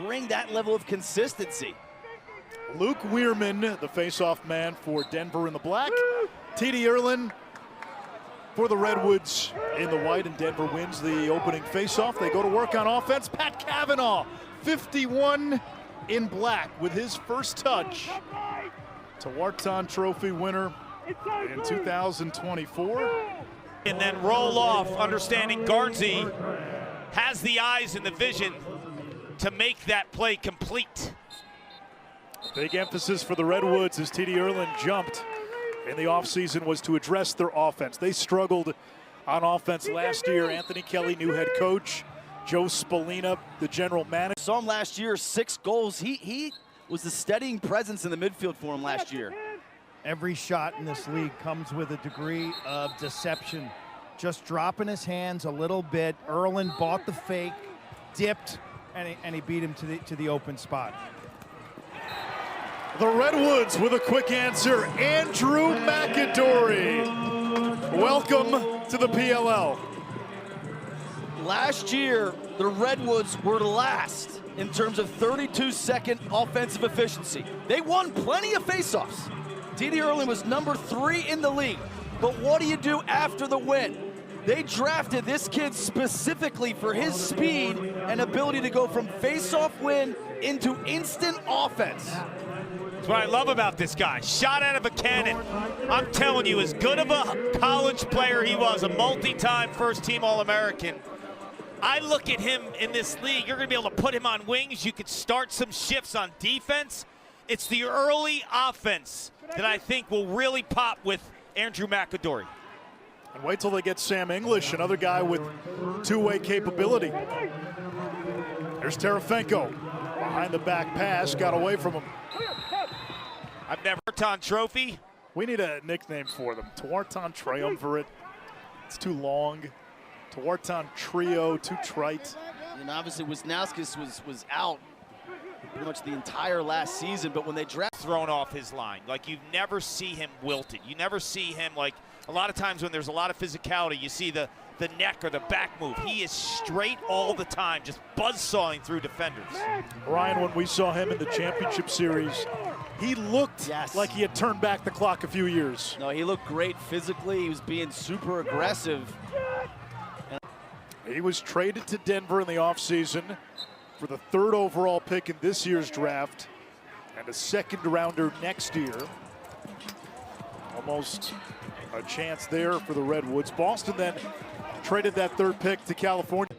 bring that level of consistency. Luke Wierman, the face-off man for Denver in the black. TD Ierlan for the Redwoods in the white, and Denver wins the opening face-off. They go to work on offense. Pat Cavanaugh, 51 in black with his first touch. Wierman Trophy winner in 2024. And then roll off, understanding Garnsey has the eyes and the vision to make that play complete. Big emphasis for the Redwoods as TD Ierlan jumped in the offseason was to address their offense. They struggled on offense last year. Anthony Kelly, new head coach. Joe Spallina, the general manager. Saw him last year, 6 goals. He was the steadying presence in the midfield for him last year. Every shot in this league comes with a degree of deception. Just dropping his hands a little bit. Ierlan bought the fake, dipped, and he beat him to the open spot. The Redwoods with a quick answer, Andrew McAdory. Welcome to the PLL. Last year, the Redwoods were last in terms of 32-second offensive efficiency. They won plenty of faceoffs. TD Ierlan was number 3 in the league. But what do you do after the win? They drafted this kid specifically for his speed and ability to go from faceoff win into instant offense. That's what I love about this guy. Shot out of a cannon. I'm telling you, as good of a college player he was, a multi-time first-team All-American. I look at him in this league, you're going to be able to put him on wings. You could start some shifts on defense. It's the early offense that I think will really pop with Andrew McAdory. And wait till they get Sam English, another guy with two-way capability. There's Terefenko. Behind the back pass, got away from him. I've never Wierman Trophy. We need a nickname for them. Wierman Triumvirate. It's too long. Wierman Trio, too trite. And obviously Wisnauskas was out pretty much the entire last season, but when they draft thrown off his line, like you never see him wilted. You never see him like a lot of times when there's a lot of physicality, you see the neck or the back move. He is straight all the time, just buzzsawing through defenders. Ryan, when we saw him in the championship series, he looked like he had turned back the clock a few years. No, he looked great physically. He was being super aggressive. He was traded to Denver in the offseason for the 3rd overall pick in this year's draft and a 2nd rounder next year. Almost a chance there for the Redwoods. Boston then traded that 3rd pick to California.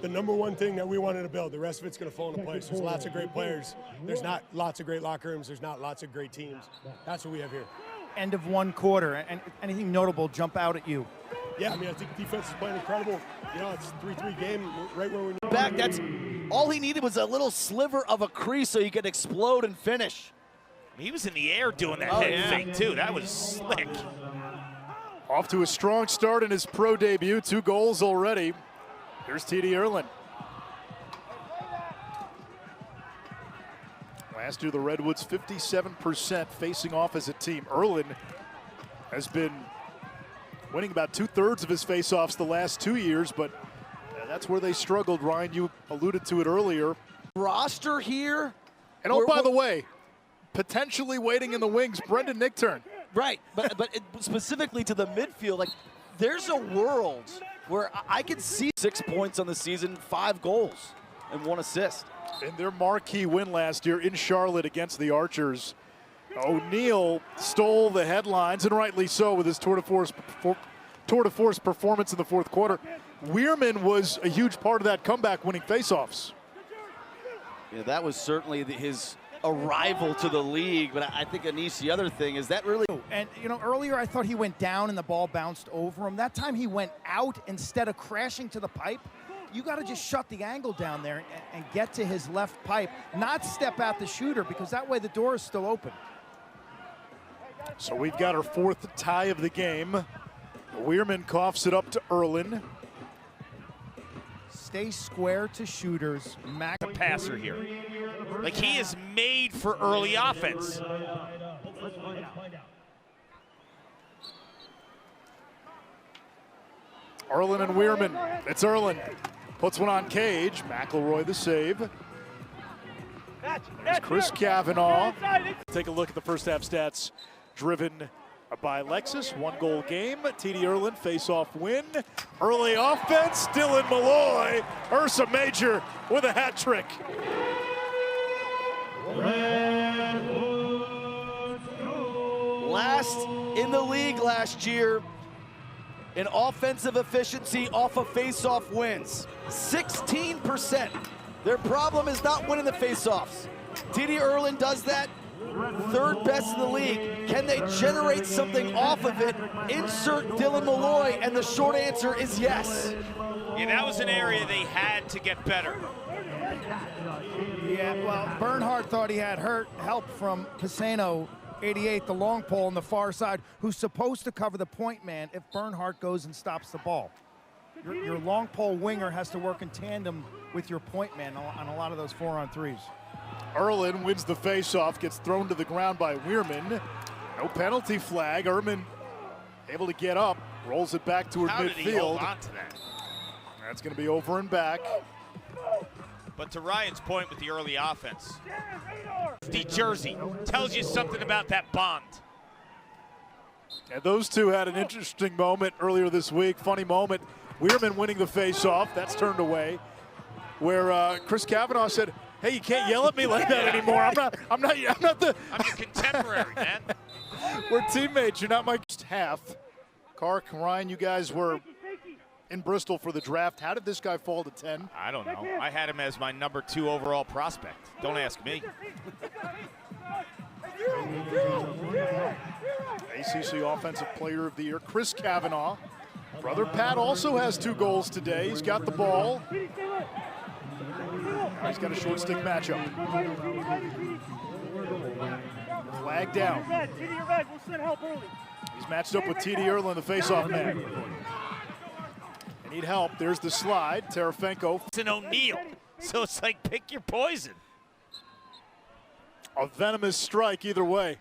The number one thing that we wanted to build, the rest of it's going to fall into place. There's lots of great players. There's not lots of great locker rooms. There's not lots of great teams. That's what we have here. End of 1 quarter, and anything notable jump out at you? Yeah, I mean, I think defense is playing incredible. You know, it's a 3-3 game, right where we need. Back, that's all he needed was a little sliver of a crease so he could explode and finish. He was in the air doing that head fake too. That was slick. Off to a strong start in his pro debut, 2 goals already. Here's TD Ierlan. Last year, the Redwoods 57% facing off as a team. Ierlan has been winning about 2/3 of his faceoffs the last 2 years, but that's where they struggled. Ryan, you alluded to it earlier. Roster here. And oh, by the way, potentially waiting in the wings, Brendan Nichtern. Right, but specifically to the midfield, like there's a world where I could see 6 points on the season, 5 goals, and 1 assist. In their marquee win last year in Charlotte against the Archers, O'Neill stole the headlines, and rightly so, with his tour de force performance in the 4th quarter. Wierman was a huge part of that comeback, winning faceoffs. Yeah, that was certainly his arrival to the league, but I think, Anish, the other thing is that really... And, you know, earlier I thought he went down and the ball bounced over him. That time he went out instead of crashing to the pipe. You got to just shut the angle down there and get to his left pipe, not step out the shooter, because that way the door is still open. So we've got our 4th tie of the game. Wierman coughs it up to Ierlan. Stay square to shooters. A passer here. Like he is made for early offense. Ierlan and Wierman. It's Ierlan. Puts one on Cage. McElroy the save. There's Chris Kavanaugh. Take a look at the first half stats driven by Lexus. 1-goal game. TD Ierlan, face-off win. Early offense, Dylan Malloy. Ursa Major with a hat trick. Last in the league last year in offensive efficiency off of face-off wins. 16%. Their problem is not winning the face-offs. TD Ierlan does that. Third best in the league. Can they generate something off of it? Insert Dylan Malloy, and the short answer is yes. Yeah, that was an area they had to get better. Yeah, well, Bernhardt thought he had help from Pisano, 88, the long pole on the far side, who's supposed to cover the point man if Bernhardt goes and stops the ball. Your long pole winger has to work in tandem with your point man on a lot of those 4-on-3s. Ierlan wins the face-off, gets thrown to the ground by Wierman. No penalty flag. Ierlan able to get up, rolls it back toward How midfield. did he hold on to that? That's going to be over and back. But to Ryan's point with the early offense, the jersey tells you something about that bond. And those two had an interesting moment earlier this week. Funny moment. Wierman winning the face-off. That's turned away. Where Chris Kavanaugh said, "Hey, you can't yell at me like that anymore. I'm not I'm your contemporary, man." We're teammates. You're not my half. Kark, Ryan, you guys were in Bristol for the draft. How did this guy fall to 10? I don't know. I had him as my number 2 overall prospect. Don't ask me. ACC Offensive Player of the Year, Chris Kavanaugh. Brother Pat also has 2 goals today. He's got the ball. Now he's got a short stick matchup. Flag down. He's matched up with TD Ierlan, the face-off man. They need help. There's the slide. Terefenko. It's an O'Neal, so it's like pick your poison. A venomous strike either way.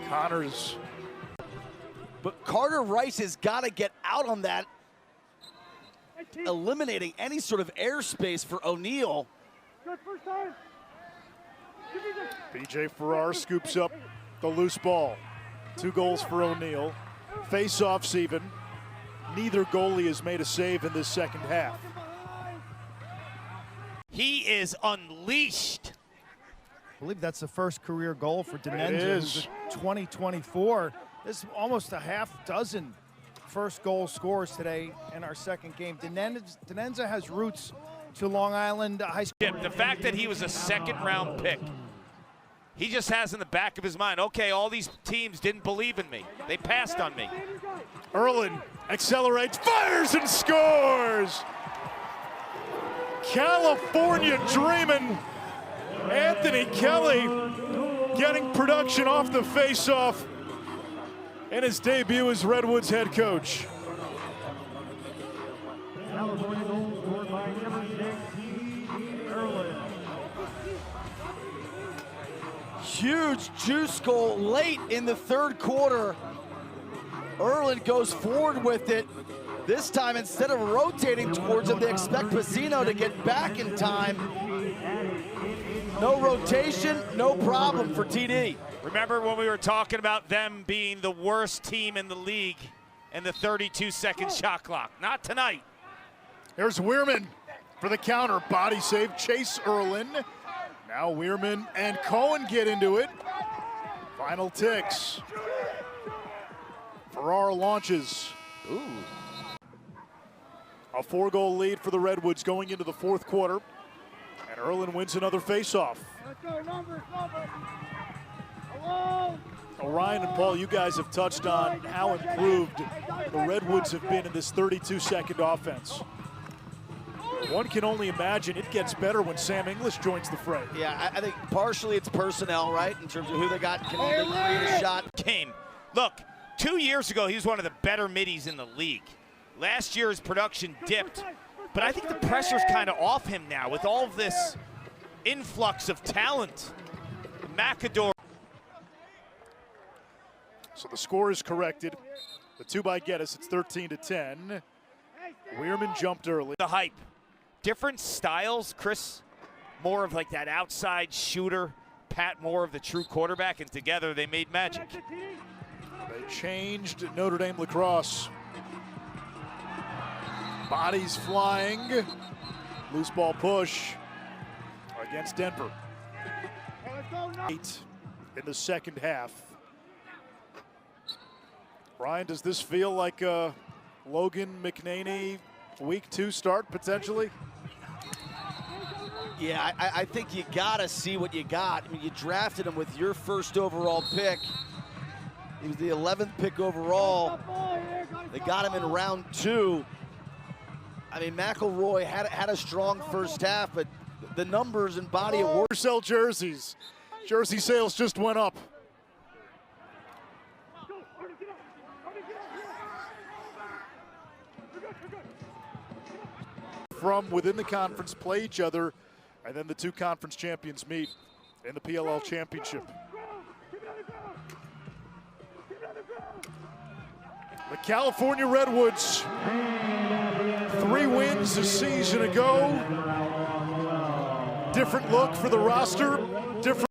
Connors. But Carter Rice has got to get out on that, eliminating any sort of airspace for O'Neal. BJ Farrar scoops up the loose ball. 2 goals for O'Neal. Face-offs even. Neither goalie has made a save in this second half. He is unleashed. I believe that's the first career goal for Denenza. It is. Who's a 2024. This is almost a half dozen first goal scores today in our second game. Denenza has roots to Long Island High School. The fact that he was a second-round pick, he just has in the back of his mind, okay, all these teams didn't believe in me. They passed on me. Ierlan accelerates, fires, and scores! California dreaming. Anthony Kelly getting production off the face-off in his debut as Redwoods head coach. Huge juice goal late in the third quarter. Ierlan goes forward with it. This time, instead of rotating towards him, they expect Pisano to get back in time. No rotation, no problem for TD. Remember when we were talking about them being the worst team in the league and the 32-second shot clock? Not tonight. There's Wierman for the counter. Body save, chase Ierlan. Now Wierman and Cohen get into it. Final ticks. Farrar launches. Ooh. A 4-goal lead for the Redwoods going into the fourth quarter. And Ierlan wins another faceoff. Ryan and Paul, you guys have touched on how improved the Redwoods have been in this 32-second offense. One can only imagine it gets better when Sam English joins the fray. Yeah, I think partially it's personnel, right, in terms of who they got. Can they create a shot? Game. Look, 2 years ago, he was one of the better middies in the league. Last year, his production dipped. But I think the pressure's kind of off him now with all of this influx of talent. McAdoo. So the score is corrected. The 2 by Geddes, it's 13-10. Wierman jumped early. The hype. Different styles, Chris. More of like that outside shooter. Pat more of the true quarterback, and together they made magic. They changed Notre Dame lacrosse. Bodies flying. Loose ball push against Denver. 8 in the second half. Ryan, does this feel like a Logan McNaney week 2 start potentially? Yeah, I think you gotta see what you got. I mean, you drafted him with your first overall pick. He was the 11th pick overall. They got him in round 2. I mean, McElroy had a strong first half, but the numbers and body of work. Sell jerseys. Jersey sales just went up. From within the conference play each other, and then the 2 conference champions meet in the PLL championship. The California Redwoods, 3 wins a season ago. Different look for the roster, different